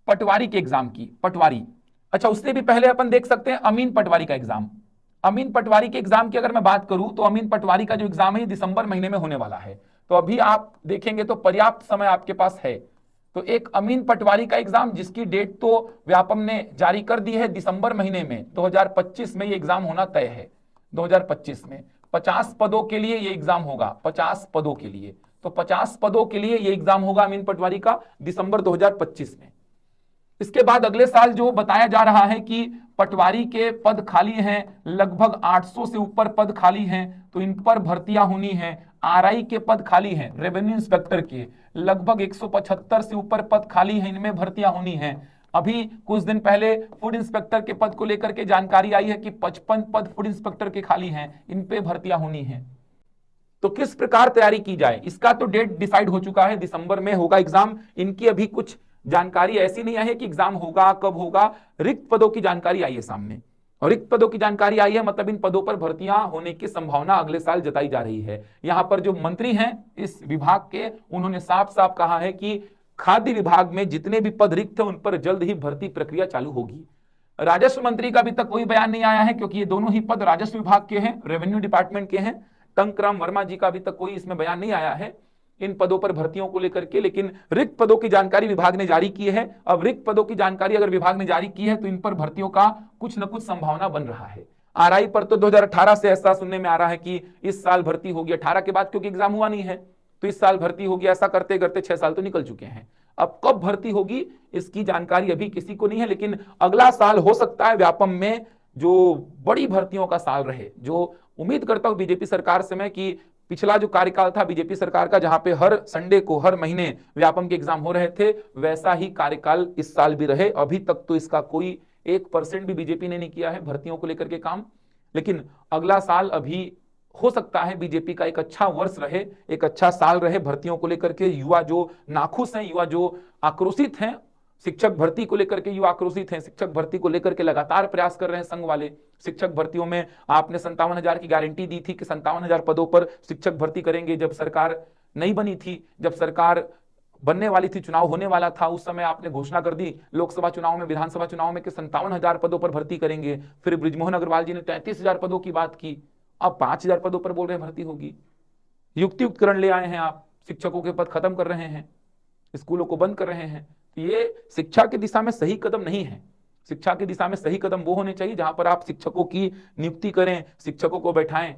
पटवारी के एग्जाम की, पटवारी। अच्छा, उससे भी पहले अपन देख सकते हैं अमीन पटवारी का एग्जाम। अमीन पटवारी के एग्जाम की अगर मैं बात करूं तो अमीन पटवारी का जो एग्जाम है दिसंबर महीने में होने वाला है। तो अभी आप देखेंगे तो पर्याप्त समय आपके पास है। तो एक अमीन पटवारी का एग्जाम जिसकी डेट तो व्यापम ने जारी कर दी है, दिसंबर महीने में 2025 में ये एग्जाम होना तय है। 2025 में 50 पदों के लिए ये एग्जाम होगा, 50 पदों के लिए। तो 50 पदों के लिए ये एग्जाम होगा अमीन पटवारी का दिसंबर 2025 में। इसके बाद अगले साल जो बताया जा रहा है कि पटवारी के पद खाली हैं, लगभग 800 से ऊपर पद खाली हैं, तो इन पर भर्तियां होनी है। आरआई के पद खाली हैं, रेवेन्यू इंस्पेक्टर के लगभग 175 से ऊपर पद खाली हैं, इनमें भर्तियां होनी है। अभी कुछ दिन पहले फूड इंस्पेक्टर के पद को लेकर के जानकारी आई है कि 55 पद फूड इंस्पेक्टर के खाली हैं, इन पे भर्तियां होनी है। तो किस प्रकार तैयारी की जाए इसका तो डेट डिसाइड हो चुका है, दिसंबर में होगा एग्जाम। इनकी अभी कुछ जानकारी ऐसी नहीं आई है कि एग्जाम होगा कब होगा। रिक्त पदों की जानकारी आई है सामने, और रिक्त पदों की जानकारी आई है मतलब इन पदों पर भर्तियां होने की संभावना अगले साल जताई जा रही है। यहां पर जो मंत्री हैं इस विभाग के, उन्होंने साफ साफ कहा है कि खाद्य विभाग में जितने भी पद रिक्त हैं उन पर जल्द ही भर्ती प्रक्रिया चालू होगी। राजस्व मंत्री का अभी तक कोई बयान नहीं आया है, क्योंकि ये दोनों ही पद राजस्व विभाग के हैं, रेवेन्यू डिपार्टमेंट के हैं। टंकराम वर्मा जी का अभी तक कोई इसमें बयान नहीं आया है इन पदों पर भर्तियों को लेकर के, लेकिन रिक्त पदों की जानकारी विभाग ने जारी की है। अब रिक्त पदों की जानकारी अगर विभाग ने जारी की है तो इन पर भर्तियों का कुछ न कुछ संभावना बन रहा है। आरआई पर तो 2018 से ऐसा सुनने में आ रहा है कि इस साल भर्ती होगी, 18 के बाद क्योंकि एग्जाम हुआ नहीं है तो इस साल भर्ती होगी। ऐसा करते करते 6 साल तो निकल चुके हैं। अब कब भर्ती होगी इसकी जानकारी अभी किसी को नहीं है, लेकिन अगला साल हो सकता है व्यापम में जो बड़ी भर्तियों का साल रहे। जो उम्मीद करता हूं बीजेपी सरकार से मैं कि पिछला जो कार्यकाल था बीजेपी सरकार का, जहां पे हर संडे को हर महीने व्यापम के एग्जाम हो रहे थे, वैसा ही कार्यकाल इस साल भी रहे। अभी तक तो इसका कोई 1% भी बीजेपी ने नहीं किया है भर्तियों को लेकर के काम, लेकिन अगला साल अभी हो सकता है बीजेपी का एक अच्छा वर्ष रहे, एक अच्छा साल रहे भर्तियों को लेकर के। युवा जो नाखुश हैं, युवा जो आक्रोशित हैं, शिक्षक भर्ती को लेकर के युवा आक्रोशित हैं, शिक्षक भर्ती को लेकर के लगातार प्रयास कर रहे हैं संघ वाले। शिक्षक भर्तियों में आपने 57,000 की गारंटी दी थी कि 57,000 पदों पर शिक्षक भर्ती करेंगे। जब सरकार नहीं बनी थी, जब सरकार बनने वाली थी, चुनाव होने वाला था, उस समय आपने घोषणा कर दी लोकसभा चुनाव में, विधानसभा चुनाव में कि 57,000 पदों पर भर्ती करेंगे। फिर बृजमोहन अग्रवाल जी ने 33,000 पदों की बात की, अब 5,000 पदों पर बोल रहे हैं भर्ती होगी। युक्तियुक्तकरण ले आए हैं आप, शिक्षकों के पद खत्म कर रहे हैं, स्कूलों को बंद कर रहे हैं। ये शिक्षा की दिशा में सही कदम नहीं है। शिक्षा की दिशा में सही कदम वो होने चाहिए जहां पर आप शिक्षकों की नियुक्ति करें, शिक्षकों को बैठाएं,